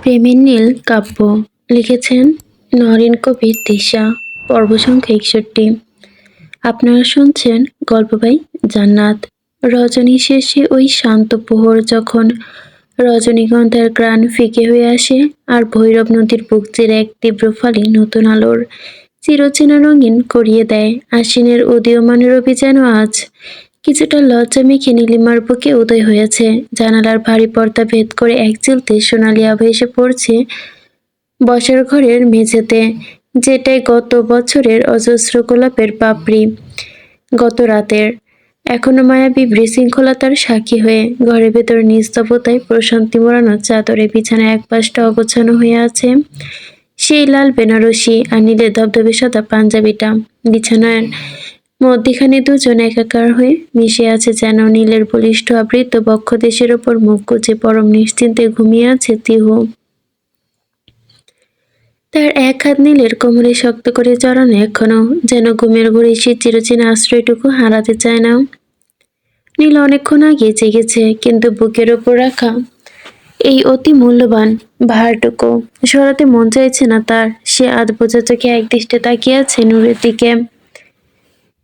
প্রেমের নীল কাব্য লিখেছেন নরেন কবির দিশা। পর্ব সংখ্যা 61। আপনারা শুনছেন গল্প বাই জান্নাত। রজনী শেষে ওই শান্ত প্রহর যখন রজনীগন্ধার গ্রাণ ফিকে হয়ে আসে আর ভৈরব নদীর বুক চিরে এক তীব্র ফালি নতুন আলোর চিরচেনা রঙিন করিয়ে দেয়। আশ্বিনের উদীয়মান রবি যেন আজ কিছুটা লজ্জা মেখে নীলিমার বুকে উদয় হয়েছে। জানালার ভারী পর্দা ভেদ করে এক চিলতে সোনালি আভা এসে পড়ছে বসার ঘরের মেঝেতে, যেটাই গত বছরের অজস্র গোলাপের পাপড়ি, গত রাতের এখনো মায়াবী বিশৃঙ্খলতার সাক্ষী হয়ে। ঘরের ভেতর নিস্তব্ধতায় প্রশান্তি মোড়ানো চাদরে বিছানায় এক পাশটা অগোছানো হয়ে আছে সেই লাল বেনারসি আর নীলের ধবধবে সাদা পাঞ্জাবিটা। বিছানার মধ্যিখানে দুজন একাকার হয়ে মিশে আছে, যেন নীলের বলিষ্ঠ আবৃত বক্ষদেশের ওপর মুখ গুজে পরম নিশ্চিন্তে ঘুমিয়ে আছে তিহু। তার এক হাত নীলের কোমরে শক্ত করে জড়ানো, এখনো যেন ঘুমের ঘুরে সে চিরচেনা আশ্রয়টুকু হারাতে চায় না। নীল অনেকক্ষণ আগে জেগেছে, কিন্তু বুকের ওপর রাখা এই অতি মূল্যবান ভারটুকু সরাতে মন চাইছে না তার। সে আধ বোঝা চোখে একদৃষ্টে তাকিয়ে আছে নূরের দিকে।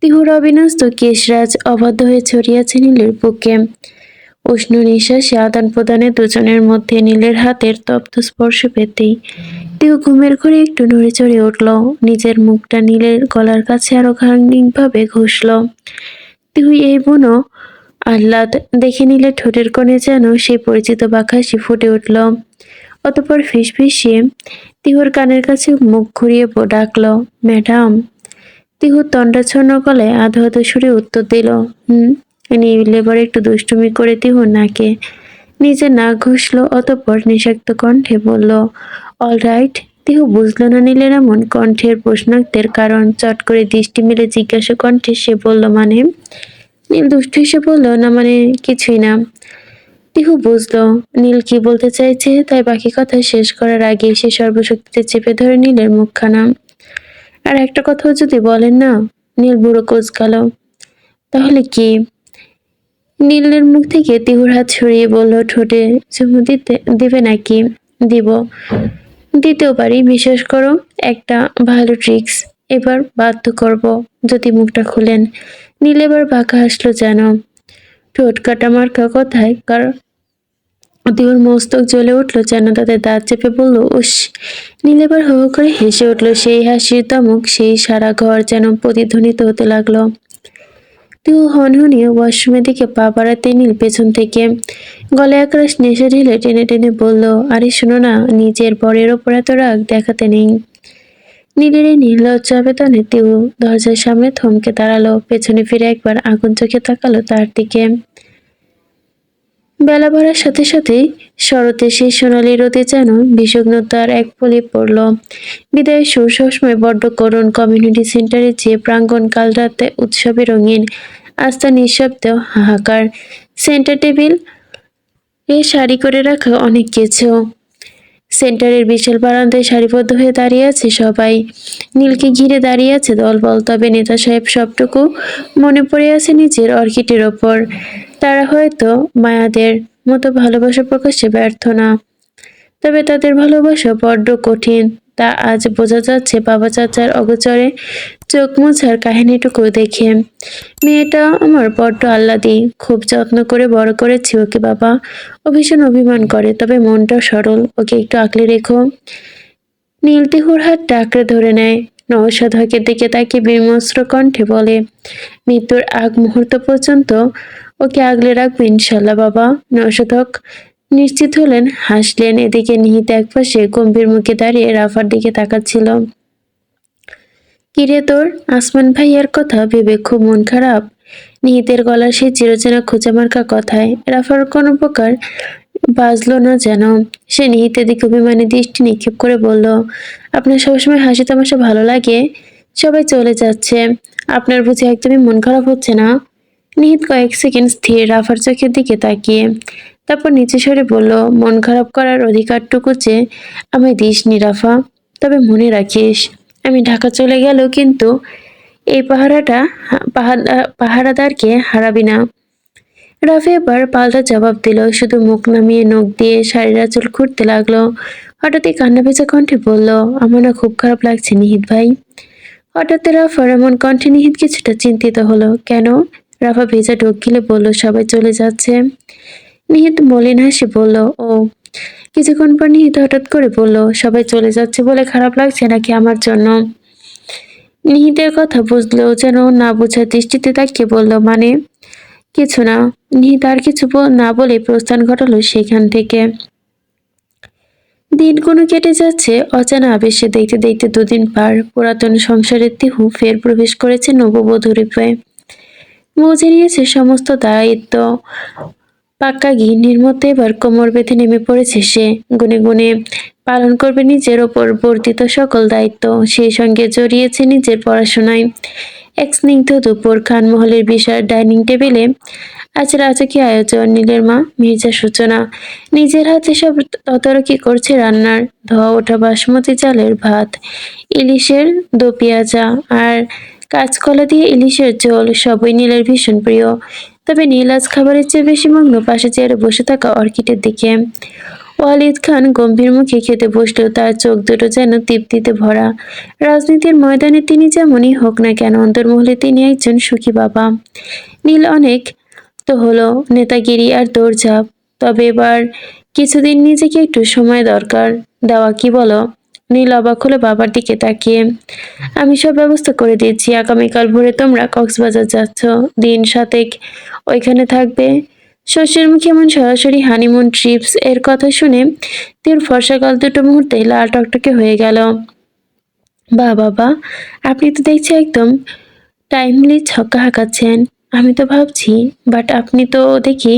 তিহুর অবিন্যস্ত কেশরাজ অবাধ্য হয়ে ছড়িয়েছে নীলের বুকে। উষ্ণ নিঃশ্বাসে আদান প্রদানে দুজনের মধ্যে নীলের হাতের তপ্ত স্পর্শ পেতেই তিহু ঘুমের ঘরে একটু নড়ে চড়ে উঠল। নিজের মুখটা নীলের গলার কাছে আরো ভাবে ঘষল। তিহু এই বুনো আহ্লাদ দেখে নিলে ঠোঁটের কোণে যেন সেই পরিচিত বাঁকাশি ফুটে উঠল। অতঃপর ফিসফিসিয়ে তিহুর কানের কাছে মুখ ঘুরিয়ে ডাকল, ম্যাডাম। তিহু তন্ডাচ্ছন্ন গলায় আধো আধো সুরে উত্তর দিল, নীল এবার একটু দুষ্টুমি করে তিহু নাকে নিজে নাক ঘষল। অতঃপর নিষাক্ত কণ্ঠে বলল, অল রাইট। তিহু বুঝল না নীলের এমন কণ্ঠের প্রশ্নার্থের কারণ। চট করে দৃষ্টি মেলে জিজ্ঞাসা কণ্ঠে সে বলল, মানে? নীল দুষ্টু এসে বলল, না মানে কিছুই না। তিহু বুঝল নীল কি বলতে চাইছে, তাই বাকি কথা শেষ করার আগে সে সর্বশক্তিতে চেপে ধরে নীলের মুখখানা। আর একটা কথাও যদি বলেন না। নীল বুড়ো কোঁচকাল। তাহলে কি? নীলের মুখ থেকে তিহুর হাত সরিয়ে বলল, ঠোঁটে চুমু দিবে নাকি? দিব। দিতেও পারি, বিশ্বাস করো। একটা ভালো ট্রিক্স। এবার বাধ্য করব যদি মুখটা খুলেন। নীল এবার বাঁকা হাসলো যেন। ঠোঁট কাটা মার্কা কথায় তিহুর মস্তক জ্বলে উঠল, যেন তাদের দাঁত চেপে বলল, উস। নীল এবার হো হো করে হেসে উঠল। সেই হাসির দমক সেই সারা ঘর যেন প্রতিধ্বনিত হতে লাগলো। তিহু হনহনিয়ে ওয়াশরুমের দিকে পা বাড়াতে নীল পেছন থেকে গলায় একরাশ নেশা ঢেলে টেনে টেনে বলল, আরে শোনো না, নিজের বরের ওপর এত রাগ দেখাতে নেই। নীলের এই নির্লজ্জ আবেদনে তিহু দরজার সামনে থমকে দাঁড়ালো। পেছনে ফিরে একবার আগুন চোখে তাকালো তার দিকে। বেলা বাড়ার সাথে সাথেই শরতের সেই সোনালি রোদে যেন বিষগ্নতার এক পলি পড়ল। বিদায়ের সুর সবসময় বড্ড করুণ। কমিউনিটি সেন্টারের যে প্রাঙ্গণ কাল রাতে উৎসবে রঙিন, আজ তা নিঃশব্দ হাহাকার। সেন্টার টেবিল এ সারি করে রাখা অনেক কিছু। সেন্টারের বিশাল বারান্দায় সারিবদ্ধ হয়ে দাঁড়িয়ে আছে সবাই। নীলকে ঘিরে দাঁড়িয়ে আছে দলবল। তবে নেতা সাহেব সবটুকু মনে পড়ে আছে নিজের অর্কিটের ওপর। তারা হয়তো মায়াদের মতো ভালোবাসা প্রকাশে ব্যর্থ না, তবে তাদের ভালোবাসা বড্ড কঠিন। তা আজ বোঝা যাচ্ছে বাবা চাচার অগোচরে চোখ মোছার কাহিনীটুকু দেখে। মেয়েটা আমার বড্ড আহ্লাদী, খুব যত্ন করে বড় করেছি ওকে বাবা। ও ভীষণ অভিমান করে, তবে মনটাও সরল, ওকে একটু আগলে রেখো। নীল তিহুর হাতটা আঁকড়ে ধরে নেয়। নওশাদ হকের দিকে তাকিয়ে বিমর্ষ কণ্ঠে বলে, মৃত্যুর আগ মুহূর্ত পর্যন্ত ওকে আগলে রাখবে ইনশাল্লাহ বাবা। নওশাদ হক নিশ্চিত হলেন, হাসলেন। এদিকে নিহিত একপাশে গম্ভীর মুখে দাঁড়িয়ে রাফার দিকে তাকাচ্ছিল। কিরে তোর আসমান ভাইয়ার কথা ভেবে খুব মন খারাপ? নিহিতের গলার সেই চিরচেনা খোঁচামার্কা কথায় রাফার কোনো প্রকার বাজলো না যেন। সে নিহিতের দিকে অভিমানী দৃষ্টি নিক্ষেপ করে বলল, আপনার সবসময় হাসি তামাশা ভালো লাগে? সবাই চলে যাচ্ছে, আপনার বুঝি একদমই মন খারাপ হচ্ছে না? নিহিত কয়েক সেকেন্ড স্থির রাফার চোখের দিকে তাকিয়ে, তারপর নিচে সরে বলল, মন খারাপ করার অধিকারটুকু যে আমায় দিস নি রাফা। তবে মনে রাখিস, আমি ঢাকা চলে গেলেও কিন্তু এই পাহারাদারকে হারাবি না। রাফি এবার পাল্টা জবাব দিল, শুধু মুখ নামিয়ে নখ দিয়ে শাড়ির আঁচল খুঁড়তে লাগলো। হঠাৎই কান্না ভেজা কণ্ঠে বলল, আমার না খুব খারাপ লাগছে নিহিত ভাই। হঠাৎ রাফার এমন কণ্ঠে নিহিত কিছুটা চিন্তিত হলো। কেন? রাফা ভেজা ঢোক গিলে বলল, সবাই চলে যাচ্ছে। নিহিত মলিন হাসি বলল, ও। কিছুক্ষণ পর নিহিত হঠাৎ করে বলল, সবাই চলে যাচ্ছে বলে খারাপ লাগছে নাকি আমার জন্য? নিহিতের কথা বুঝলেও যেন না বোঝার দৃষ্টিতে তাকিয়ে বলল, মানে? কিছু না। নিহিত আর কিছু না বলে প্রস্থান ঘটালো সেখান থেকে। দিনগুলো কেটে যাচ্ছে অজানা আবেশে। দেখতে দেখতে দুদিন পার। পুরাতন সংসারের তিহু ফের প্রবেশ করেছে নববধূ রূপে। বুঝে নিয়েছে সমস্ত দায়িত্ব। পাক্কা গৃহিণীর মধ্যে এবার কোমর বেঁধে নেমে পড়েছে সে। গুনে গুনে পালন করবে নিজের ওপর বর্ধিত সকল দায়িত্ব। সেই সঙ্গে জড়িয়েছে নিজের পড়াশোনায়। এক স্নিগ্ধ দুপুর খানমহলের বিশাল ডাইনিং টেবিলে আজ রাজকীয় আয়োজন। নীলের মা মির্জা সূচনা নিজের হাতে সব তদারকি করছে রান্নার। ধোয়া ওঠা বাসমতি চালের ভাত, ইলিশের দো পেঁয়াজা আর কাঁচকলা দিয়ে ইলিশের ঝোল সবই নীলের ভীষণ প্রিয়। তবে নীল আজ খাবারের চেয়ে বেশি মগ্ন পাশে চেয়ারে বসে থাকা অর্কিটের দিকে। ওয়ালিদ খান গম্ভীর মুখে খেতে বসলেও তার চোখ দুটো যেন তৃপ্তিতে ভরা। রাজনীতির ময়দানে তিনি যেমনই হোক না কেন, অন্তর্মহলে তিনি একজন সুখী বাবা। নীল অনেক তো হলো নেতাগিরি আর দৌড়ঝাঁপ, তবে এবার কিছুদিন নিজেকে একটু সময় দরকার দেওয়া, কি বলো? নীল অবাক হলো বাবার দিকে তাকিয়ে। আমি সব ব্যবস্থা করে দিয়েছি। আগামীকাল ভোরে তোমরা কক্সবাজার যাচ্ছ, দিন সাতেক ওইখানে থাকবে। শশীর মুখে এমন সরাসরি হানিমুন ট্রিপস এর কথা শুনে তোর ফর্সা গাল দুটো মুহূর্তে লাল টকটকে হয়ে গেল। বাবা, আপনি তো দেখছি একদম টাইমলি ছক্কা হাঁকাচ্ছেন। আমি তো ভাবছি, বাট আপনি তো দেখি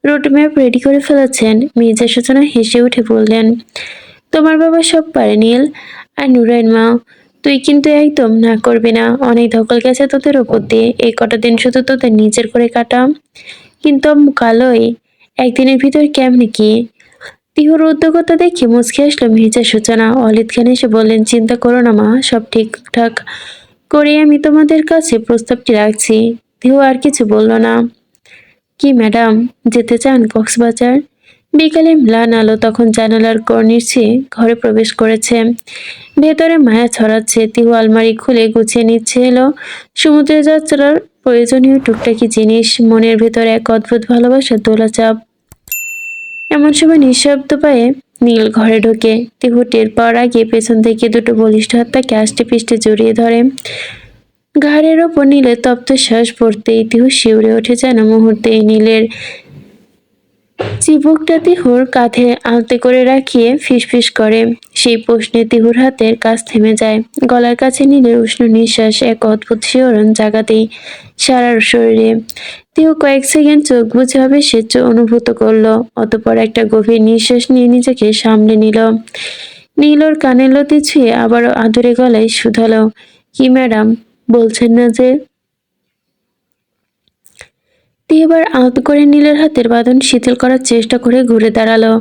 রোড ম্যাপ রেডি করে ফেলেছেন। মির্জা সূচনা হেসে উঠে বললেন, তোমার বাবা সব পারে নীল। আর নুরাইন মা, তুই কিন্তু একদম না করবি না। অনেক ধকল গেছে তোদের ওপর দিয়ে। এই কটা দিন শুধু তোদের নিজের করে কাটা। কিন্তু আম্মু কালোই, একদিনের ভিতর কেমনি কি? তিহুর উদ্যোগতা দেখে মুচকি আসলো মির্জা সূচনা। অলিদ খান এসে বললেন, চিন্তা করো না মা, সব ঠিকঠাক করে আমি তোমাদের কাছে প্রস্তাবটি রাখছি। তিহু আর কিছু বলল না। কি ম্যাডাম, যেতে চান কক্সবাজার? বিকালে ম্লান আলো তখন জানালার কর্নির চেয়ে ঘরে প্রবেশ করেছে। ভেতরে মায়া ছড়াচ্ছে। তিহু আলমারি খুলে গুছিয়ে নিচ্ছে এলো সমুদ্রে যাত্রার প্রয়োজনীয় টুকটাকি জিনিস। মনের ভেতরে এক অদ্ভুত ভালোবাসার দোলাচাপ। এমন সময় নিঃশব্দ পায়ে নীল ঘরে ঢোকে। তিহু টের পাওয়ার আগে পেছন থেকে দুটো বলিষ্ঠ হাত তাকে আষ্টে পিষ্টে জড়িয়ে ধরে। ঘাড়ের ওপর নীলের তপ্ত শ্বাস পড়তেই তিহু শিউরে ওঠে যেন মুহূর্তে। নীলের চিবুকটা তিহুর কাঁধে আলতে করে রাখিয়ে ফিসফিস করে। সেই প্রশ্নে তিহুর হাতের কাজ থেমে যায়। গলার কাছে নীলের উষ্ণ নিঃশ্বাস এক অদ্ভুত শিহরণ জাগাতেই সারা শরীরে। তিহু কয়েক সেকেন্ড চোখ বুঝে হবে সে অনুভূত করলো। অতঃপর একটা গভীর নিঃশ্বাস নিয়ে নিজেকে সামলে নিল। নীল ওর কানের লতি ছুঁয়ে আবারও আদুরে গলায় শুধালো, কি ম্যাডাম, বলছেন না যে? এবার আলতো করে নীলের হাতের বাঁধন শিথিল করার চেষ্টা করে ঘুরে দাঁড়ালো।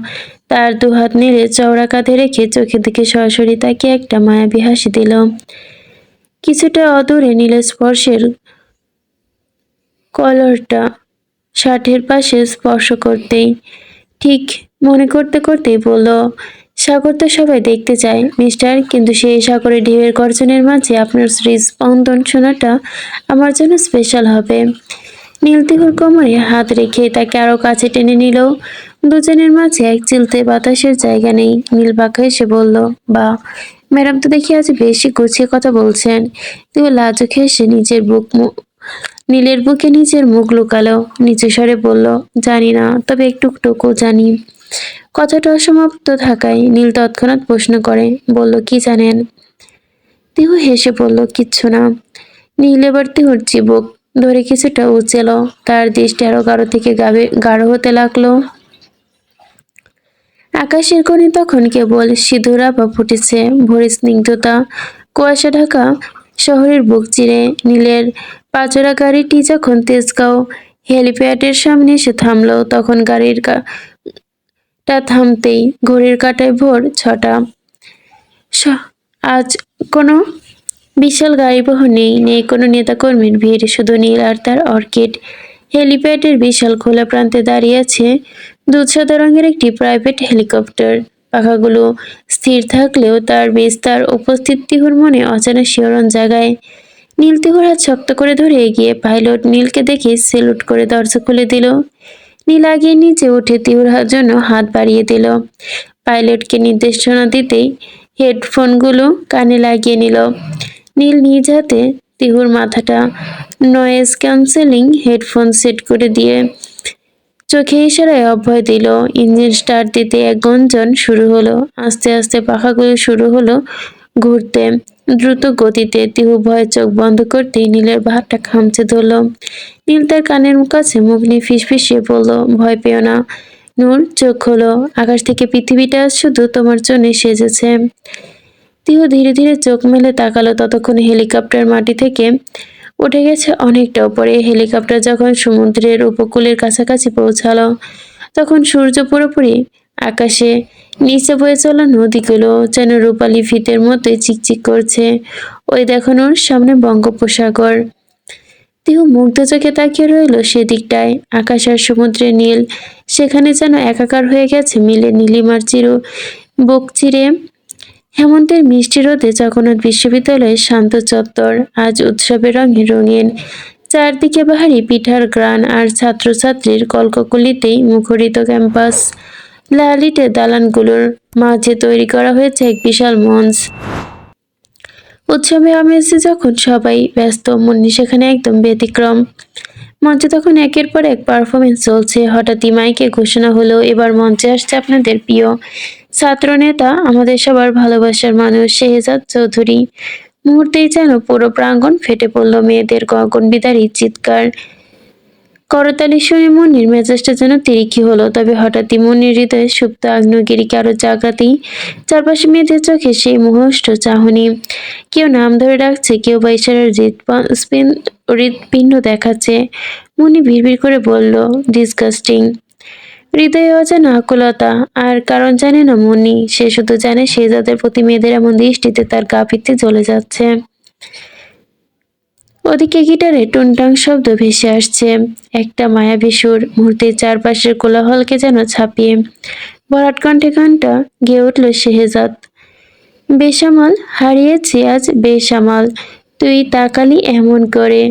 তার দুহাত নেড়ে চওড়া কাঁধে রেখে চোখের দিকে সরাসরি তাকিয়ে একটা মায়াবী হাসি দিল। কিছুটা অদূরে নীলের স্পর্শের কলারটা শার্টের পাশে স্পর্শ করতেই ঠিক মনে করতে করতেই বলল, সাগর তো সবাই দেখতে চায় মিস্টার, কিন্তু সেই সাগরের ঢেউয়ের গর্জনের মাঝে আপনার হৃদস্পন্দন শোনাটা আমার জন্য স্পেশাল হবে। নীল তিহুর কোমরে হাত রেখে তাকে আরো কাছে টেনে নিল। দুজনের মাঝে এক চিলতে বাতাসের জায়গা নেই। নীল বাঁকা এসে বলল, বা ম্যাডাম তো দেখি আজ বেশি গুছিয়ে কথা বলছেন। তিহু লাজুক হেসে নীলের বুকে নিজের মুখ লুকালো। নিচু স্বরে বলল, জানি না, তবে একটুকটুকু জানি। কথাটা অসমাপ্ত থাকায় নীল তৎক্ষণাৎ প্রশ্ন করে, বলল, কি জানেন? তিহু হেসে বলল, কিচ্ছু না। নীল এবার তিহুর চিবুক ধরে কিছুটা উঁচেলো। তার দৃষ্টি আরো গাঢ় থেকে গাঢ় হতে লাগলো। আকাশের কোণে তখন কেবল সিঁদুর আভা ফুটেছে। ভোরের স্নিগ্ধতা কুয়াশা ঢাকা শহরের বুক চিরে। নীলের পাচরা গাড়িটি যখন তেজগাঁও হেলিপ্যাডের সামনে এসে থামলো, তখন গাড়িটা থামতেই ঘড়ির কাঁটায় ভোর 6টা। আজ কোনো বিশাল গাড়িবহর নেই, নেই কোনো নেতাকর্মীর ভিড়, শুধু নীল আর তার অর্কিড। হেলিপ্যাডের বিশাল খোলা প্রান্তে দাঁড়িয়ে আছে দুধ সাদা রঙের একটি প্রাইভেট হেলিকপ্টার। পাখাগুলো স্থির থাকলেও তার বিস্তার উপস্থিত তিহুর মনে অজানা শিহরণ জাগায়। নীল তিহুর হাত শক্ত করে ধরে এগিয়ে পাইলট নীলকে দেখে সেলুট করে দরজা খুলে দিল। নীল আগিয়ে নিচে উঠে তিহুর জন্য হাত বাড়িয়ে দিল। পাইলটকে নির্দেশনা দিতেই হেডফোনগুলো কানে লাগিয়ে নিল। নীল নিজ হাতে তিহুর মাথাটা নয়েজ ক্যান্সেলিং হেডফোন সেট করে দিয়ে চোখে ইশারায় অভয় দিল। ইঞ্জিন স্টার্ট দিতে এক গুঞ্জন শুরু হলো। আস্তে আস্তে পাখাগুলো শুরু হলো ঘুরতে দ্রুত গতিতে। তিহু ভয়ে চোখ বন্ধ করতেই নীলের ভাতটা খামচে ধরল। নীল তার কানের কাছে মুখ নিয়ে ফিসফিসিয়ে বলল, ভয় পেও না নূর, চোখ খোলো। আকাশ থেকে পৃথিবীটা আজ শুধু তোমার জন্য সেজেছে। তিহু ধীরে ধীরে চোখ মেলে তাকালো। ততক্ষণে হেলিকপ্টার মাটি থেকে উঠে গেছে অনেকটা উপরে। হেলিকপ্টার যখন সমুদ্রের উপকূলের কাছাকাছি পৌঁছালো তখন সূর্য পুরোপুরি আকাশে, নিচে বয়ে চলা নদীগুলো যেন রূপালী ফিতের মতোই চিকচিক করছে। ওই দেখো নূর, সামনে বঙ্গোপসাগর। তিহু মুগ্ধ চোখে তাকিয়ে রইল সেদিকটায়। আকাশ আর সমুদ্রের নীল সেখানে যেন একাকার হয়ে গেছে মিলে। নীলিমার বুক চিরে হেমন্তের মিষ্টি রোদে জগন্নাথ বিশ্ববিদ্যালয়ের শান্ত চত্বর আজ উৎসবের রঙে রঙিন। চারদিকে বাহারি পিঠার গ্রান আর ছাত্রছাত্রীর কলকলিতেই মুখরিত ক্যাম্পাস। লাল ইটের দালানগুলোর মাঝে তৈরি করা হয়েছে এক বিশাল মঞ্চ। উৎসবে আমেজে যখন সবাই ব্যস্ত, মুন্নি সেখানে একদম ব্যতিক্রম। মঞ্চে তখন একের পর এক পারফরমেন্স চলছে। হঠাৎই মাইকে ঘোষণা হলো, এবার মঞ্চে আসছে আপনাদের প্রিয় ছাত্র নেতা, আমাদের সবার ভালোবাসার মানুষ শেহজাদ চৌধুরী। মুহূর্তেই যেন পুরো প্রাঙ্গণ ফেটে পড়ল মেয়েদের গগনবিদারী চিৎকার। করতালি শুনে মুন্নির মেজাজটা যেন তিরিক্ষি হলো। তবে হঠাৎই মুন্নির হৃদয়ে সুপ্ত আগ্নেয়গিরিকে আরো জাগাতেই চারপাশে মেয়েদের চোখে সেই মুহষ্ট চাহনি। কেউ নাম ধরে ডাকছে, কেউ বা ইশারার হৃৎপিণ্ড দেখাচ্ছে। মুন্নি ভিড় করে বলল, ডিসগাস্টিং। হৃদয়ে অজানা আকুলতা। আর কারণ জানে না মুন্নি, সে শুধু জানে শেহজাদের প্রতি মেয়েদের এমন দৃষ্টিতে তার গা পিত্তে জ্বলে যাচ্ছে। ওদিকে গিটারে টুনটাং শব্দ ভেসে আসছে, একটা মায়াবী সুর। মুহূর্তে চারপাশের কোলাহলকে যেন ছাপিয়ে ভরাট কণ্ঠে গানটা গেয়ে উঠল শেহজাদ। বেসামাল হারিয়েছি আজ বেসামাল, তুই তাকালি এমন করে।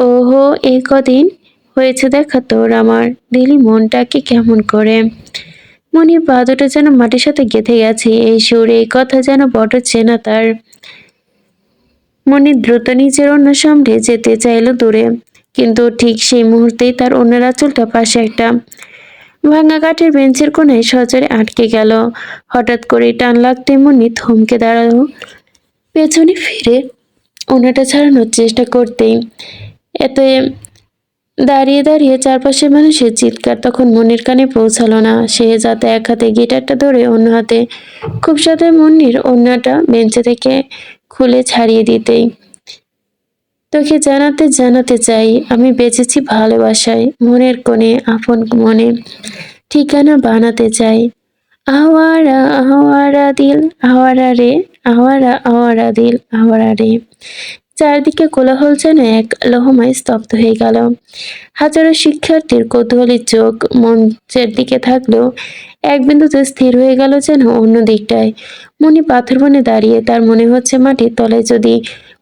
ওহো, এই কদিন হয়েছে দেখা তোর আমার, দিলি মনটাকে কেমন করে। মনির পা দুটো যেন মাটির সাথে গেঁথে গেছে। এই সুর, এই কথা যেন বড় চেনা তার। মনি দ্রুত নিজের অন্য সামনে যেতে চাইল দূরে, কিন্তু ঠিক সেই মুহূর্তেই তার অন্যের আঁচলটা পাশে একটা ভাঙা কাঠের বেঞ্চের কোণায় সজোরে আটকে গেল। হঠাৎ করে টান লাগতে মনি থমকে দাঁড়ালো, পেছনে ফিরে ওনাটা ছাড়ানোর চেষ্টা করতেই এতে দাঁড়িয়ে দাঁড়িয়ে চারপাশের মানুষের চিৎকার তখন মনির কানে পৌঁছালো না। শেহজাদ এক হাতে গিটারটা ধরে অন্য হাতে খুব সাথে মনির অন্যটা বেঞ্চে থেকে খুলে ছাড়িয়ে দিতেই, তোকে জানাতে চাই আমি বেঁচেছি ভালোবাসায়, মনের কোণে আপন মনে ঠিকানা বানাতে চাই। আওয়ারা আওয়ারা দিল আওয়ারা রে, আওয়ারা আওয়ারা দিল আওয়ারা রে। চারদিকে কোলাহল যেন এক লহমায় স্তব্ধ হয়ে গেল। হাজারো শিক্ষার্থীর কৌতূহলী চোখ মঞ্চের দিকে থাকলেও এক বিন্দুতে স্থির হয়ে গেল যেন অন্য দিকটায়। মনি পাথর বনে দাঁড়িয়ে, তার মনে হচ্ছে মাটির তলায় যদি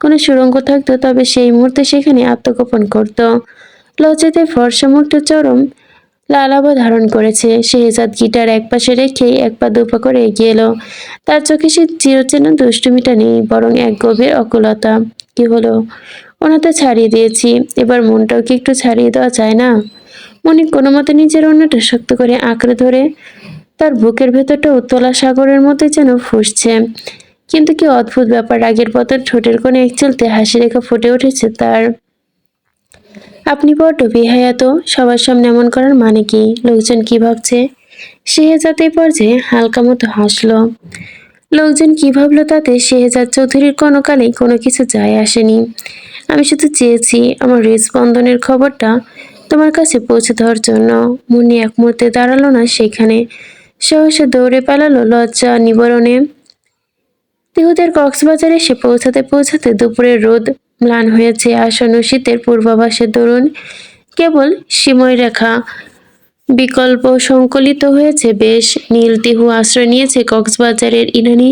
কোনো সুড়ঙ্গ থাকতো তবে সেই মুহূর্তে সেখানে আত্মগোপন করত। লজ্জাতে ফর্সা মুখটা চরম লালাবা ধারণ করেছে। শেহজাদ গিটার একপাশে রেখেই এক পা দুপা করে এগিয়ে এলো। তার চোখে সে চিরচেনা দুষ্টুমিটা নেই, বরং এক গভীর অকুলতা। কি হলো? ওনাতে ছাড়িয়ে দিয়েছি, এবার মনটাও কি একটু ছাড়িয়ে দেওয়া যায় না? মনি কোনো মতে নিজের অন্যটা শক্ত করে আঁকড়ে ধরে, তার বুকের ভেতরটা উত্তলা সাগরের মতো যেন ফুঁসছে। কিন্তু কি অদ্ভুত ব্যাপার, রাগের পতন ঠোঁটের কোণে এক চলতে হাসি রেখা ফুটে উঠেছে তার। আপনি বড্ড বেহায়া তো, সবার সামনে এমন করার মানে কি? লোকজন কি ভাবছে? শেহজাদ এই পর্যায়ে হালকা মতো হাসলো। লোকজন কি ভাবলো তাতে শেহজাদ চৌধুরীর কোনো কালেই কোনো কিছু যায় আসেনি। আমি শুধু চেয়েছি আমার হৃদস্পন্দনের খবরটা তোমার কাছে পৌঁছে দেওয়ার জন্য। মুন্নি এক মুহূর্তে দাঁড়ালো না সেখানে, সহসা দৌড়ে পালালো লজ্জা নিবারণে। তিহুদের কক্সবাজারে এসে পৌঁছাতে দুপুরের রোদ ম্লান হয়েছে। আসন্ন শীতের পূর্বাভাসের দরুন কেবল সীময় রেখা বিকল্প সংকলিত হয়েছে বেশ। নীল তিহু আশ্রয় নিয়েছে কক্সবাজারের ইনানি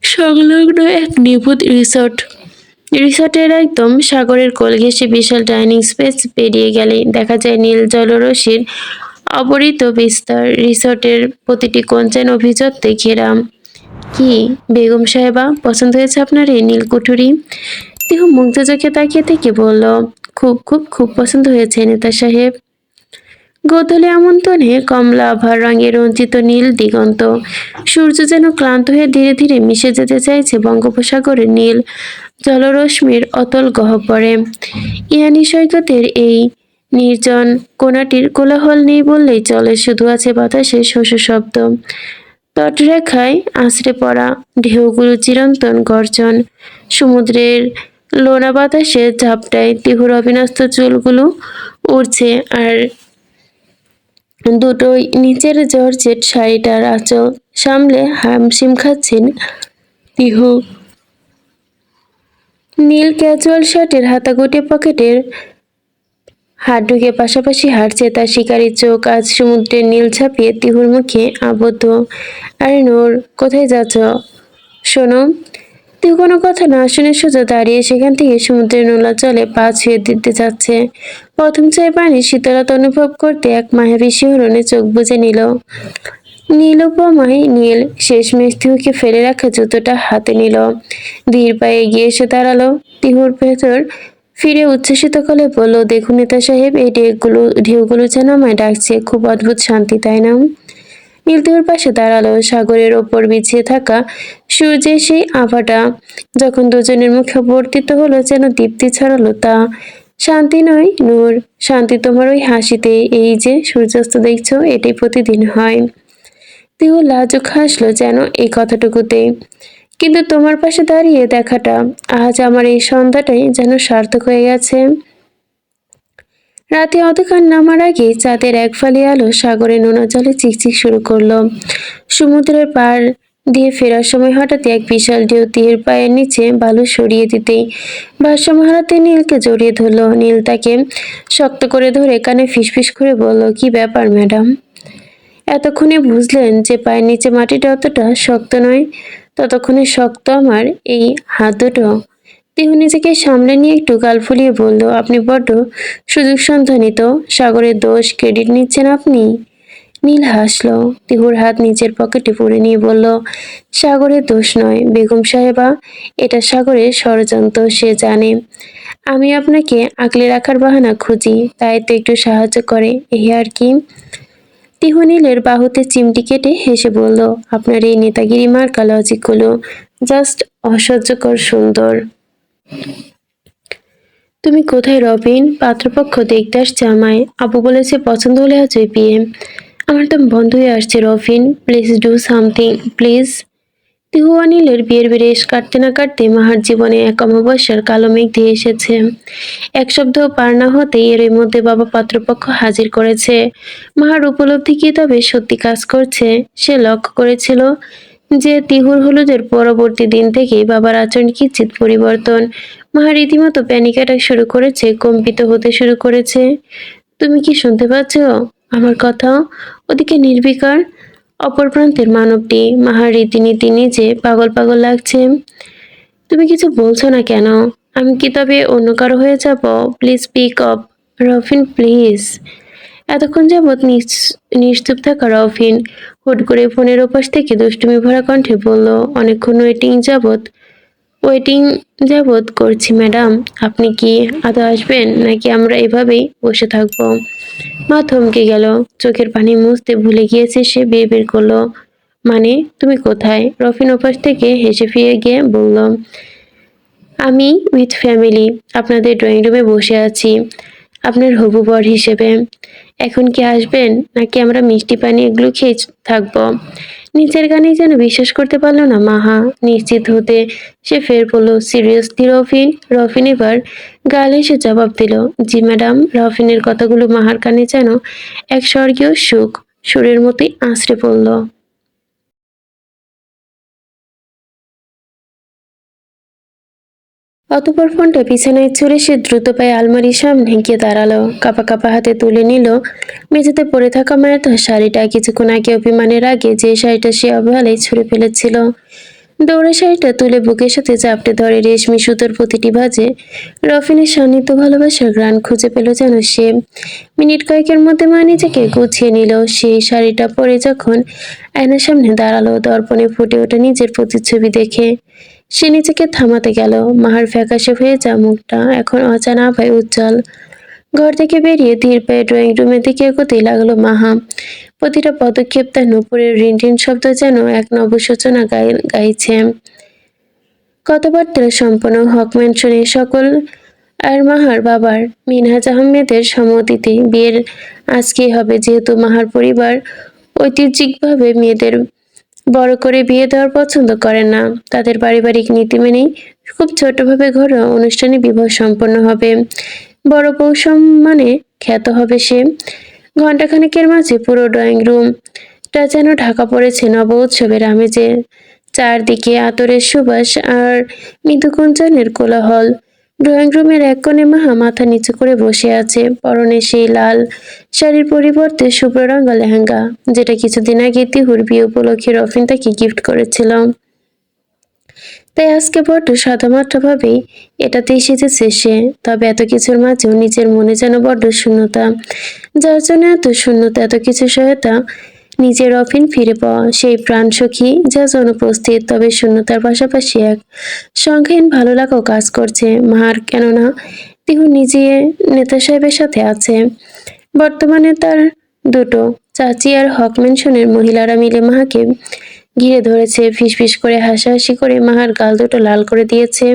সংলগ্ন এক নিখুঁত রিসর্ট। রিসর্টের একদম সাগরের কোল ঘেঁষে বিশাল ডাইনিং স্পেস পেরিয়ে গেলে দেখা যায় নীল জলরশ্মির অপরিত বিস্তার। রিসর্টের প্রতিটি কোণ যেন অভিজাত্যে ঘেরা। কি বেগম সাহেবা, পছন্দ হয়েছে আপনার এই নীল কুঠুরি? তিহু মুগ্ধ চোখে তাকিয়ে থেকে বলল, খুব খুব খুব পছন্দ হয়েছে নেতা সাহেব। গোধূলি আমন্ত্রণে কমলা আভার রঙে রঞ্জিত নীল দিগন্ত। সূর্য যেন ক্লান্ত হয়ে ধীরে ধীরে মিশে যেতে চাইছে বঙ্গোপসাগরের নীল জলরশ্মির অতল গহ্বরে। ইহানি সৈকতের এই নির্জন কোণাটির কোলাহল নেই বললেই চলে, শুধু আছে বাতাসে শস্য শব্দ, তটরেখায় আছড়ে পড়া ঢেউগুলো চিরন্তন গর্জন। সমুদ্রের লোনা বাতাসে ঝাপটায় তিহুর অবিন্যস্ত চুলগুলো উড়ছে, আর দুটোই নিচের জর্জেট শাড়িটার আঁচল সামলে হামশিম খাচ্ছেন তিহু। নীল ক্যাজুয়াল শার্টের হাতাগোটে পকেটের হাত ঢুকে পাশাপাশি হাঁটছে তার শিকারী চোখ আজ সমুদ্রের নীল ছাপিয়ে তিহুর মুখে আবদ্ধ। আরে নূর, কোথায় যাচ্ছ? শোনো। তিহু কোনো কথা না শুনে সোজা দাঁড়িয়ে সেখান থেকে সমুদ্রের নোলা জলে পা ছুঁয়ে দিতে যাচ্ছে। প্রথম চায় পানির শীতলতা অনুভব করতে এক মায়াবী শিহরণে চোখ বুজে নিল। নীলোপমায় নীল শেষমেশ তিহুকে ফেলে রাখা জুতোটা হাতে নিল। ধীর পায়ে এগিয়ে এসে দাঁড়ালো। তিহুর ভেতর ফিরে উচ্ছ্বসিত কলে বলল, দেখুন নেতা সাহেব, এই ঢেউগুলো যেন আমায় ডাকছে। খুব অদ্ভুত শান্তি, তাই না? নীল তিহুর পাশে দাঁড়ালো। সাগরের ওপর বিছিয়ে থাকা সূর্যের সেই আভাটা যখন দুজনের মুখে বর্তিত হলো যেন দীপ্তি ছড়ালো তা। শান্তি নয় নূর, শান্তি তোমার ওই হাসিতে। এই যে সূর্যাস্ত দেখছো, এটাই প্রতিদিন হয়। তিহু লাজুক হাসলো যেন এই কথাটুকুতে। কিন্তু তোমার পাশে দাঁড়িয়ে দেখাটা, আজ আমার এই সন্ধ্যাটাই যেন সার্থক হয়ে গেছে। রাতে অন্ধকার নামার আগে চাঁদের এক ফালি আলো সাগরের নোনা জলে চিকচিক শুরু করলো। সমুদ্রের পার দিয়ে ফেরার সময় হঠাৎ এক বিশাল ঢেউ তিহির পায়ের নিচে বালু সরিয়ে দিতেই ভারসাম্য হারাতে নীলকে জড়িয়ে ধরলো। নীল তাকে শক্ত করে ধরে কানে ফিসফিস করে বলল, কি ব্যাপার ম্যাডাম? এতক্ষণে বুঝলেন যে পায়ের নিচে মাটিটা অতটা শক্ত নয়? ততক্ষণে শক্ত আমার এই হাত দুটো। তিহু নিজেকে সামলে নিয়ে একটু গাল ফুলিয়ে বলল, আপনি বড্ড সুযোগ সন্ধানী তো। সাগরের দোষ ক্রেডিট নিচ্ছেন আপনি? নীল হাসলো। তিহুর হাত নিচের পকেটে পুরে নিয়ে বলল, সাগরের দোষ নয় বেগম সাহেবা, এটা সাগরের ষড়যন্ত্র। সে জানে আমি আপনাকে আগলে রাখার বাহানা খুঁজি, তাই তো একটু সাহায্য করে, এই আর কি। তিহু নীলের বাহুতে চিমটি কেটে হেসে বলল, আপনার এই নেতাগিরি মার্কা লজিকগুলো জাস্ট অসহ্যকর সুন্দর। তুমি কোথায় রবিন? পাত্রপক্ষ দেখতে আসছে আমায়। আব্বু বলেছে পছন্দ হলে আজই বিয়ে। আমার দম বন্ধ হয়ে আসছে Robin, please do something please. Tihu অনিলের বিয়ের রেশ কাটতে না কাটতে মাহার জীবনে এক অমাবস্যার কালো মেঘ ধেয়ে এসেছে। এক সপ্তাহ পার না হতেই এর মধ্যে বাবা পাত্রপক্ষ হাজির করেছে। মাহার উপলব্ধি কি তবে সত্যি কাজ করছে? সে লক্ষ্য করেছিল যে তিহুর হলুদের পরবর্তী দিন থেকেই বাবার আচরণ কিঞ্চিৎ পরিবর্তন। মাহা রীতিমতো প্যানিক অ্যাটাক শুরু করেছে, কম্পিত হতে শুরু করেছে। তুমি কি শুনতে পাচ্ছ আমার কথা? ওদিকে নির্বিকার অপর প্রান্তের মানবটি। মাহার রীতিনীতি নিজে পাগল পাগল লাগছে। তুমি কিছু বলছো না কেন? আমি কি তবে অন্য কারো হয়ে যাব? Please speak up Rafin, please. এতক্ষণ যাবৎ নিশ্চুপ থাকা রফিন হুট করে ফোনের ওপাশ থেকে দুষ্টুমি ভরা কণ্ঠে বলল, অনেকক্ষণ ওয়েটিং যাবৎ করছি ম্যাডাম। আপনি কি আদৌ আসবেন নাকি আমরা এভাবেই বসে থাকবো? মা থমকে গেল। চোখের পানি মুছতে ভুলে গিয়েছে সে বিড়বিড় করলো, মানে তুমি কোথায়? রফিন ওপাশ থেকে হেসে ফিরে গিয়ে বলল, আমি উইথ ফ্যামিলি আপনাদের ড্রয়িং রুমে বসে আছি আপনার হবু বর হিসেবে। এখন কি আসবেন নাকি আমরা মিষ্টি পানি এগুলো খেয়ে থাকবো? নিজের গানেই যেন বিশ্বাস করতে পারল না মাহা। নিশ্চিত হতে সে ফের বলল, সিরিয়াসলি রফিন? রফিন এবার গাল হেসে জবাব দিল, জি ম্যাডাম। রফিনের কথাগুলো মাহার কানে যেন এক স্বর্গীয় সুরের মতোই আঁচড়ে পড়ল। অতঃপর ফোনটা বিছানায় ছুঁড়ে সে দ্রুত পায়ে আলমারির সামনে গিয়ে দাঁড়ালো। কাঁপা কাঁপা হাতে তুলে নিল মেঝেতে পড়ে থাকা মায়ের তো শাড়িটা। কিছুক্ষণ আগে অভিমানের আগে যে শাড়িটা সে অবহেলায় ছুঁড়ে ফেলেছিল, দৌড়ে শাড়িটা তুলে বুকের সাথে চাপটে ধরে রেশমি সুতোর প্রতিটি ভাঁজে রফিনের সান্নিধ্য ভালোবাসার ঘ্রাণ খুঁজে পেল যেন সে। মিনিট কয়েকের মধ্যে মা নিজেকে গুছিয়ে নিল। সেই শাড়িটা পরে যখন আয়নার সামনে দাঁড়ালো, দর্পণে ফুটে ওঠে নিজের প্রতিচ্ছবি দেখে সে নিজেকে থামাতে গেল। মাহার ফ্যাকাশে হয়ে যা মুখটা এখন অজানা আভায় উজ্জ্বল। ঘর থেকে বেরিয়ে ধীর পায়ে ড্রয়িং রুমের দিকে এগোতেই লাগলো মাহা। প্রতিটা পদক্ষেপ তার নুপুরের রিনটিন শব্দ যেন এক নবসূচনা গাইছে। কথাবার্তা সম্পন্ন হক ম্যানশনে সকল আর মাহার বাবার মিনহাজ আহমেদের সম্মতিতে বিয়ের আজকেই হবে। যেহেতু মাহার পরিবার ঐতিহ্যিকভাবে মেয়েদের বড় করে বিয়ে দেওয়ার পছন্দ করেন না, তাদের পারিবারিক নীতি মেনেই খুব ছোটভাবে ঘরোয়া অনুষ্ঠানে বিবাহ সম্পন্ন হবে। বড় বউ সম্মানে খ্যাত হবে সে। ঘণ্টাখানেকের মাঝে পুরো ড্রয়িং রুমটা যেন ঢাকা পড়েছে নব উৎসবের আমেজে। চারদিকে আতরের সুবাস আর মৃদুকুঞ্চনের কোলাহল। ড্রয়িং রুমের এক কোণে মাহা মাথা নিচু করে বসে আছে, পরনে সেই লাল শাড়ির পরিবর্তে শুভ্র রঙা লেহেঙ্গা, যেটা কিছুদিন আগে তিহুর বিয়ে উপলক্ষে রফিন তাকে গিফট করেছিল। তাই আজকে বড্ড সাদামাটাভাবেই এটাতেই সেজেছে সে। তবে এত কিছুর মাঝেও নিজের মনে যেন বড্ড শূন্যতা। যার জন্য এত শূন্যতা, এত কিছু সহায়তা, নিজের রফিন ফিরে পাওয়া, সেই প্রাণ সখী যা অনুপস্থিত। তবে শূন্যতার পাশাপাশি এক সংখ্যাহীন ভালো লাগাও কাজ করছে মাহার, কেননা তিহু নিজে নেতা সাহেবের সাথে আছে। বর্তমানে তার দুটো চাচি আর হক ম্যানশনের মহিলারা মিলে মাহাকে ঘিরে ধরেছে। ফিসফিস করে হাসাহাসি করে মাহার গাল দুটো লাল করে দিয়েছে।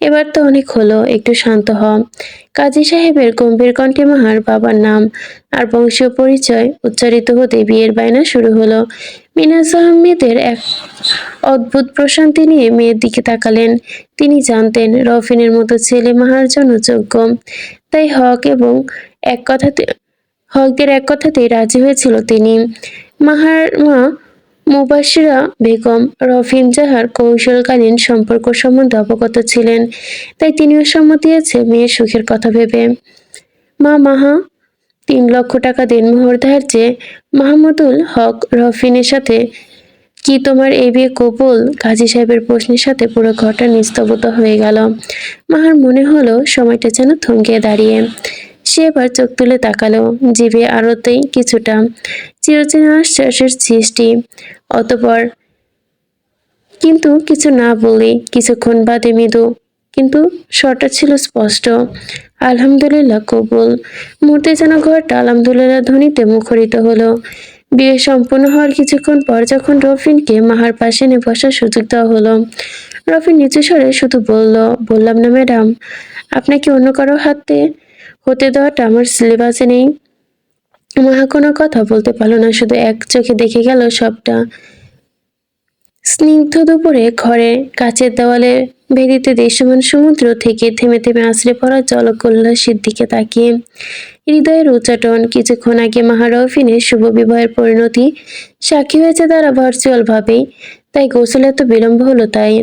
এবার তো অনেক হলো, একটু শান্ত হ। কাজী সাহেবের গম্ভীর কণ্ঠে মাহার বাবার নাম আর বংশীয় পরিচয় উচ্চারিত হতে বিয়ের বায়না শুরু হলো। মিনাজ আহমেদের এক অদ্ভুত প্রশান্তি নিয়ে মেয়ের দিকে তাকালেন। তিনি জানতেন রফিনের মতো ছেলে মাহার জন্য যোগ্য। তাই হকদের এক কথাতেই রাজি হয়েছিল তিনি। মাহার মা মুবাশিরা বেগম রফিন জাহার কৌশলকালীন সম্পর্ক সম্বন্ধে অবগত ছিলেন, তাই তিনিও সম্মত দিয়েছে মেয়ের সুখের কথা ভেবে। মাহা 3 লক্ষ টাকা দেনমোহর ধার্যে মাহমুদুল হক রফিনের সাথে কি তোমার এই বিয়ে কবুল? কাজী সাহেবের প্রশ্নের সাথে পুরো ঘরটা নিস্তব্ধ হয়ে গেল। মাহার মনে হলো সময়টা যেন থমকে দাঁড়িয়ে। সে এবার চোখ তুলে তাকালো, জিভে আড়তেই কিছুটা চিরচেনা আশ্বাসের সৃষ্টি। অতঃপর কিন্তু কিছু না বলে কিছুক্ষণ বাদে মৃদু কিন্তু স্বরটা ছিল স্পষ্ট, আলহামদুলিল্লাহ কবুল। মুহূর্তে যেন ঘরটা আলহামদুলিল্লাহ ধ্বনিতে মুখরিত হলো। বিয়ে সম্পূর্ণ হওয়ার কিছুক্ষণ পর যখন রফিনকে মাহার পাশে এনে বসার সুযোগ দেওয়া হলো, রফিন নিচু স্বরে শুধু বললাম না ম্যাডাম, আপনাকে অন্য কারো হাতে হতে দেওয়াটা আমার সিলেবাসে নেই। মাহা কোনো কথা বলতে পারলো না, শুধু এক চোখে দেখে গেল সবটা। স্নিগ্ধ দুপুরে ঘরে কাচের দেওয়ালে বেদিতে দৃশ্যমান সমুদ্র থেকে থেমে থেমে আছড়ে পড়া জলকল্যাসের দিকে তাকিয়ে হৃদয়ের উচ্চাটন। কিছুক্ষণ আগে মাহা রফিনের শুভ বিবাহের পরিণতি সাক্ষী হয়েছে তারা ভার্চুয়াল ভাবেই, তাই গোসল এত বিলম্ব হলো তাই।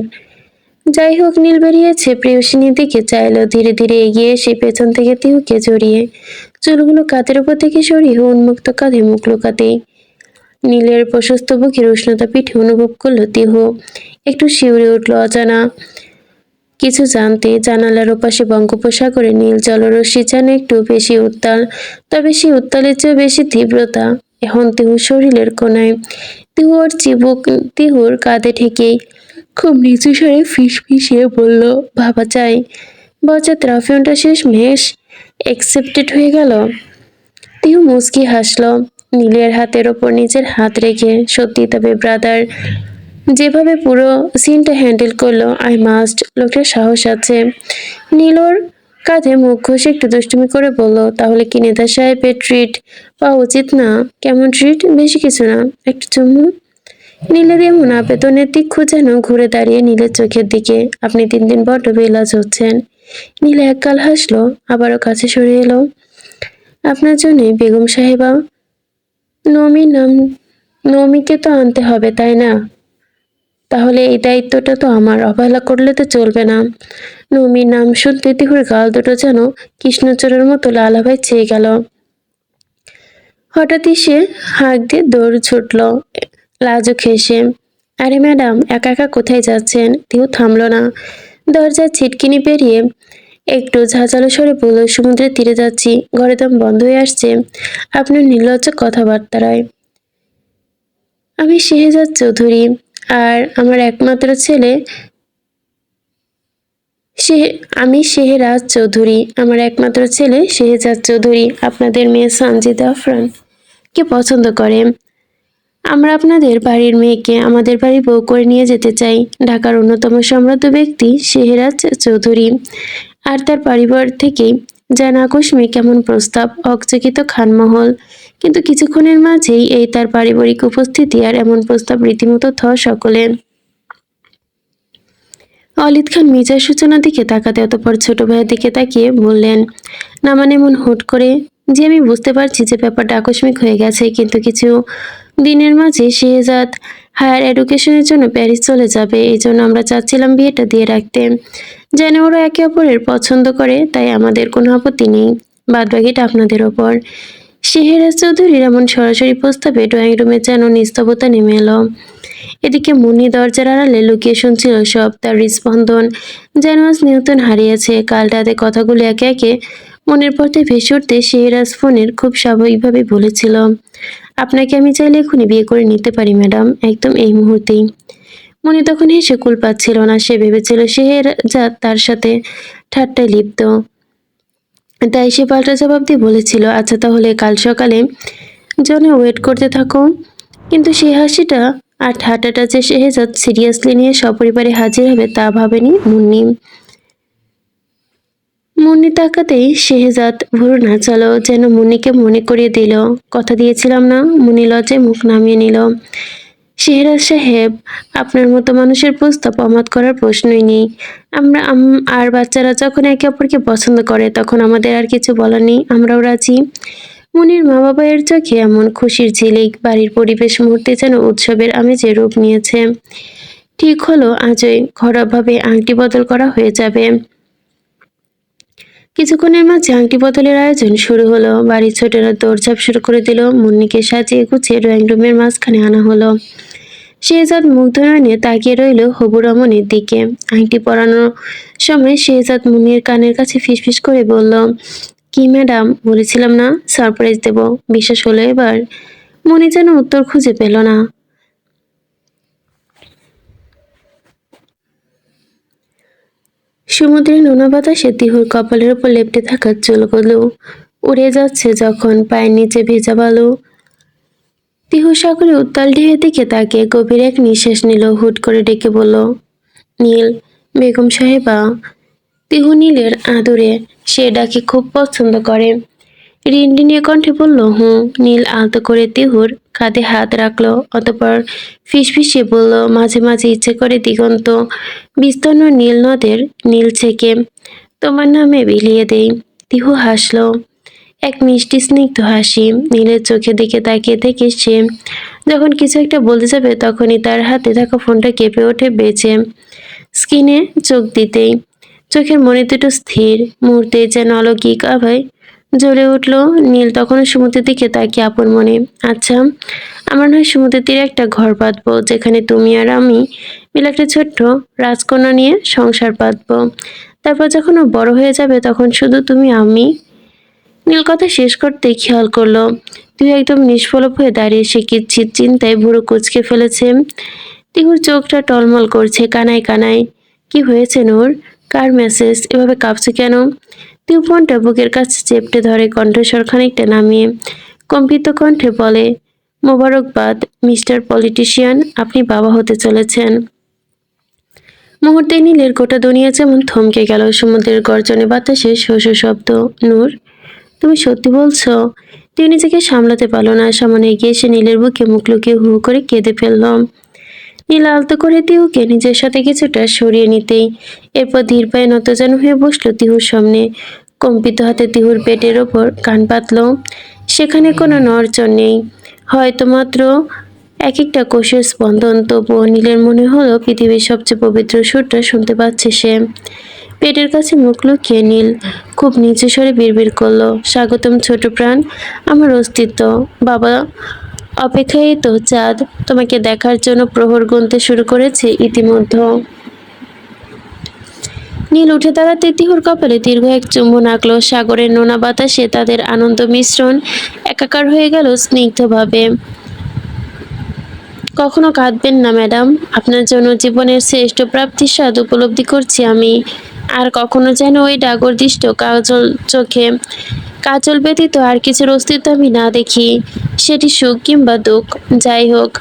যাই হোক, নীল বেরিয়েছে প্রেয়সিনীর দিকে চাইল, ধীরে ধীরে এগিয়ে এসে পেছন থেকে তিহুকে জড়িয়ে চুলগুলো কাঁধের উপর থেকে সরিয়ে উন্মুক্ত কাঁধে মুখ লুকাতেই নীলের প্রশস্ত বুকের উষ্ণতা পিঠে অনুভব করলো তিহু। একটু শিউরে উঠল অজানা কিছু জানতে। জানালার ওপাশে বঙ্গোপসাগরে নীল জলরশ্মি যেন একটু বেশি উত্তাল, তবে সেই উত্তালের চেয়েও বেশি তীব্রতা এখন তিহুর শরীরের কোনায়। তিহুর কাঁধে ঠেকেই খুব নিচু স্বরে ফিসফিসিয়ে বলল, ভাবা যায় বরযাত রাফিউনটা শেষমেশ একসেপ্টেড হয়ে গেল। তিহু মুচকি হাসল নীলের হাতের ওপর নিজের হাত রেখে। সত্যি, তবে ব্রাদার যেভাবে পুরো সিনটা হ্যান্ডেল করলো, আই মাস্ট, লোকটার সাহস আছে। নীল ওর কাঁধে মুখ ঘষে একটু দুষ্টুমি করে বলল, তাহলে কি নেতা সাহেবের ট্রিট পাওয়া উচিত না? কেমন ট্রিট? বেশি কিছু না, একটু চুমু। নীলের এমন আবেদনের দিক যেন ঘুরে দাঁড়িয়ে নীলের চোখের দিকে। আপনি 3 দিন বড্ড বেলাজ হচ্ছেন। নীল একগাল হাসলো, আবারও কাছে সরে এলো। আপনার জন্যে বেগম সাহেবা। নমিকে তো আনতে হবে তাই না? তাহলে এই দায়িত্বটা তো আমার, অবহেলা করলে তো চলবে না। নমির নাম শুনতে তিহুর গাল দুটো যেন কৃষ্ণচূড়ার মতো লাল হয়ে চেয়ে গেল। হঠাৎই সে হাঁক দিয়ে দৌড় ছুটল লাজুক হেসে। আরে ম্যাডাম, একা একা কোথায় যাচ্ছেন? তিহু থামল না। দরজার ছিটকিনি পেরিয়ে একটু ঝাঁঝালো স্বরে বলল, সমুদ্রের তীরে যাচ্ছি, ঘরে দম বন্ধ হয়ে আসছে আপনার নির্লজ্জ কথাবার্তায়। আমি শেহজাদ চৌধুরী, আর আমার একমাত্র ছেলে সে আমি শেহরাজ চৌধুরী, আমার একমাত্র ছেলে শেহজাদ চৌধুরী আপনাদের মেয়ে সানজিদা আফরান কে পছন্দ করে। আমরা আপনাদের বাড়ির মেয়েকে আমাদের বাড়ি বউ করে নিয়ে যেতে চাই। ঢাকার অন্যতম সমৃদ্ধ ব্যক্তি শেহরাজ চৌধুরী আর তার পরিবার থেকেই যেন আকস্মিক কেমন প্রস্তাব, অচকিত খানমহল। কিন্তু কিছুক্ষণের মাঝেই এই তার পারিবারিক উপস্থিতি আর এমন প্রস্তাব রীতিমতো সকলে। অলিদ খান মির্জার সূচনার দিকে তাকাতে অতঃপর ছোট ভাইয়ের দিকে তাকিয়ে বললেন, না মানে এমন হুট করে? যে আমি বুঝতে পারছি যে ব্যাপারটা আকস্মিক হয়ে গেছে, কিন্তু কিছু দিনের মাঝে শেহজাদ হায়ার এডুকেশনের জন্য প্যারিস চলে যাবে। এই জন্য আমরা চাচ্ছিলাম বিয়েটা দিয়ে রাখতে। যেন ওরা একে অপরের পছন্দ করে, তাই আমাদের কোনো আপত্তি নেই। বাদবাকিটা আপনাদের ওপর। শেহরাজ চৌধুরীর এমন সরাসরি প্রস্তাবে ড্রয়িং রুমে যেন নিস্তব্ধতা নেমে এলো। এদিকে মুন্নি দরজার আড়ালে লুকিয়ে শুনছিল সব। তার হৃদস্পন্দন যেন আজ নিয়ন্ত্রণ হারিয়েছে। কাল রাতে কথাগুলো একে একে মনের পথে ভেসে উঠতে শেহরাজ ফোনের খুব স্বাভাবিকভাবে বলেছিল, আপনাকে আমি চাইলে এখনই বিয়ে করে নিতে পারি ম্যাডাম, একদম এই মুহূর্তেই। মনি তখন হেসে কুল পাচ্ছিল না। সে ভেবেছিল শেহজাদ তার সাথে ঠাট্টায় লিপ্ত, তাই সে পাল্টা জবাব দিয়ে বলেছিল, আচ্ছা তাহলে কাল সকালে জনে ওয়েট করতে থাকো। কিন্তু সেই হাসিটা আর ঠাট্টাটা যে শেহজাদ সিরিয়াসলি নিয়ে সপরিবারে হাজির হবে তা ভাবেনি মুন্নি। মুন্নি তাকাতেই শেহজাদ ভুরু নাচালো, যেন মুন্নিকে মনে করিয়ে দিল, কথা দিয়েছিলাম না। মুন্নি লজ্জায় মুখ নামিয়ে নিল। শেহরাজ সাহেব, আপনার মতো মানুষের প্রস্তাব অমাত করার প্রশ্নই নেই। আমরা আর বাচ্চারা যখন একে অপরকে পছন্দ করে তখন আমাদের আর কিছু বলার নেই, আমরাও রাজি। মুনির মা বাবা এর চোখে এমন খুশির ঝিলিক, বাড়ির পরিবেশ মুহূর্তে যেন উৎসবের আমেজে রূপ নিয়েছে। ঠিক হলো, আজই ঘরোয়াভাবে আংটি বদল করা হয়ে যাবে। কিছুক্ষণের মাঝে আংটি বদলের আয়োজন শুরু হলো। বাড়ির ছোটরা দৌড়ঝাঁপ শুরু করে দিল। মুন্নিকে সাজিয়ে গুছিয়ে ড্রয়িং রুমের মাঝখানে আনা হলো। শেহজাদ মুগ্ধ নয়নে তাকিয়ে রইল হবু রমণীর দিকে। আংটি পরানোর সময় শেহজাদ মুন্নির কানের কাছে ফিসফিস করে বলল, কি ম্যাডাম, বলেছিলাম না সারপ্রাইজ দেব, বিশ্বাস হলো এবার? মনি যেন উত্তর খুঁজে পেল না। সমুদ্রের নোনা বাতাসে তিহুর কপালের উপর লেপ্টে থাকা চুলগুলো উড়ে যাচ্ছে যখন পায়ের নিচে ভেজা বালু। তিহু সাগরে উত্তাল ঢেউয়ের দিকে তাকিয়ে গভীর এক নিঃশ্বাস নিল। হুট করে ডেকে বলল, নীল, বেগম সাহেবা। তিহু নীলের আদরে সে ডাকে খুব পছন্দ করে। রিনরিনিয়ে কণ্ঠে বলল, হুঁ। নীল আলতো করে তিহুর কাঁধে হাত রাখলো, অতঃপর ফিসফিসিয়ে বলল, মাঝে মাঝে ইচ্ছে করে দিগন্ত বিস্তীর্ণ নীল নদের নীল ছেকে তোমার নামে বিলিয়ে দেই। তিহু হাসলো, এক মিষ্টি স্নিগ্ধ হাসি। নীলের চোখের দিকে তাকিয়ে থেকে সে যখন কিছু একটা বলতে যাবে তখনই তার হাতে থাকা ফোনটা কেঁপে ওঠে বেজে। স্ক্রিনে চোখ দিতেই চোখের মনে দুটো স্থির, মুহূর্তে যেন অলৌকিক আভায় জ্বলে উঠল। নীল তখনও সমুদ্রের দিকে তাকিয়ে আপন মনে, আচ্ছা, আমার নয় সমুদ্রের তীরে একটা ঘর বাঁধবো, যেখানে তুমি আর আমি মিলে একটা ছোট্ট রাজকন্যা নিয়ে সংসার বাঁধবো। তারপর যখন ও বড় হয়ে যাবে তখন শুধু তুমি আমি। নীল কথা শেষ করতে খেয়াল করলো তুই একদম নিষ্ফলক হয়ে দাঁড়িয়ে সে কিচ্ছিত চিন্তায় ভুরু কুচকে ফেলেছে। তিহুর চোখটা টলমল করছে কানায় কানায়। কি হয়েছে নূর? কার মেসেজ? এভাবে কাঁপছে কেন? তিহু ফোনটা বুকের কাছে চেপটে ধরে, কণ্ঠস্বর খানিকটা নামিয়ে কম্পিত কণ্ঠে বলে, মোবারকবাদ মিস্টার পলিটিশিয়ান, আপনি বাবা হতে চলেছেন। মুহূর্তে নীলের গোটা দুনিয়া যেমন থমকে গেল। সমুদ্রের গর্জনে বাতাসে শো শো শব্দ। নূর, তুমি সত্যি বলছো? তুই নিজেকে সামলাতে পারলো না। সামনে এগিয়ে এসে নীলের বুকে মুখ লুকিয়ে হু করে কেঁদে ফেলল। নীল আলতো করে তিহুকে নিজের সাথে কিছুটা সরিয়ে নিতেই এরপর ধীর পায়ে নতজান হয়ে বসলো তিহুর সামনে। কম্পিত হাতে তিহুর পেটের ওপর কান পাতল। সেখানে কোনো নড়চড় নেই, হয়তো মাত্র এক একটা কোষের স্পন্দন। তবুও নীলের মনে হলো পৃথিবীর সবচেয়ে পবিত্র সুরটা শুনতে পাচ্ছে সে। পেটের কাছে মুখ লুকিয়ে নীল খুব নিচু স্বরে বিড়বিড় করলো, স্বাগতম ছোট প্রাণ, আমার অস্তিত্ব। বাবা অপেক্ষায় তো চাঁদ তোমাকে দেখার জন্য প্রহর গুনতে শুরু করেছে ইতিমধ্যে। নীল উঠে দাঁড়াতে তিহুর কপালে দীর্ঘ এক চুম্বন আঁকলো। সাগরের নোনা বাতাসে তাদের আনন্দ মিশ্রণ একাকার হয়ে গেল স্নিগ্ধভাবে। কখনো কাঁদবেন না ম্যাডাম, আপনার জন্য জীবনের শ্রেষ্ঠ প্রাপ্তির স্বাদ উপলব্ধি করছি আমি। আর কখনো যেন ওই ডাগরদৃষ্ট কাজল চোখে কাজল ব্যতীত আর কিছুর অস্তিত্ব আমি না দেখি, সেটি সুখ কিংবা দুঃখ যাই হোক।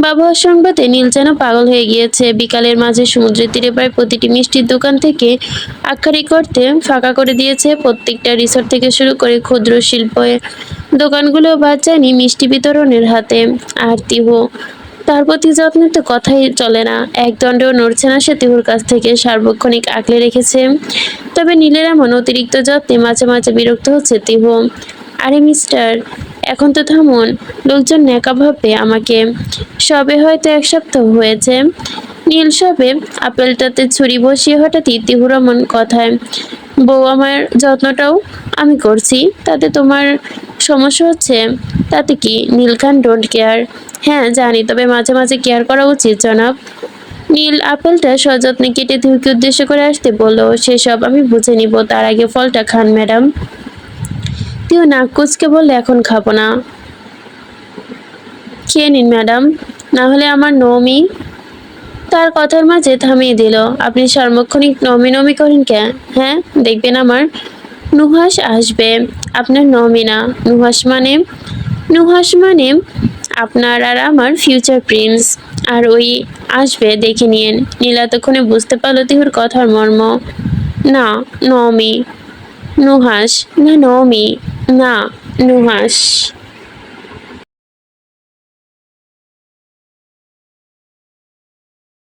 বাবার সংবাদে নীল যেন পাগল হয়ে গিয়েছে। বিকালের মাঝে সমুদ্রের তীরে প্রায় প্রতিটি মিষ্টির দোকান থেকে আক্ষরিক অর্থে ফাঁকা করে দিয়েছে। প্রত্যেকটা রিসোর্ট থেকে শুরু করে ক্ষুদ্র শিল্পের দোকানগুলো বাদ যায়নি মিষ্টি বিতরণের হাতে। আর তিহু, তার প্রতি যত্নের তো কথাই চলে না, এক দণ্ডেও নড়ছে না সে তিহুর কাছ থেকে, সার্বক্ষণিক আগলে রেখেছে। তবে নীলের এমন অতিরিক্ত যত্নে মাঝে মাঝে বিরক্ত হচ্ছে তিহু। আরে মিস্টার, এখন তো থামুন, লোকজন ন্যাকা ভাববে আমাকে। সবে হয়তো এক সপ্তাহ হয়েছে। নীল সবে আপেলটাতে ছুরি বসিয়ে হঠাৎই তিহুর এমন কথায়, বউ আমার যত্নটাও আমি করছি, তাতে তোমার সমস্যা হচ্ছে? তাতে কি? নীল খান ডোন্ট কেয়ার। হ্যাঁ জানি, তবে মাঝে মাঝে কেয়ার করা উচিত জনাব। নীল আপেলটা সযত্নে কেটে তিহুকে উদ্দেশ্য করে আসতে বলল, সেসব আমি বুঝে নিব, তার আগে ফলটা খান ম্যাডাম। তিহু নাক কুচকে বললে, এখন খাবো না। খেয়ে নিন ম্যাডাম, না হলে আমার নমি। তার কথার মাঝে থামিয়ে দিল, আপনি সার্বক্ষণিক নমি নমি করেন কেন? হ্যাঁ, দেখবেন আমার নুহাস আসবে। আপনার নমি না, নুহাস মানে? নুহাস মানে আপনার আর আমার ফিউচার প্রিন্স। আর ওই আসবে, দেখে নিন। নীল এতক্ষণে বুঝতে পারল তিহুর কথার মর্ম। না নমি, নুহাস না, নমি না, নুহাস।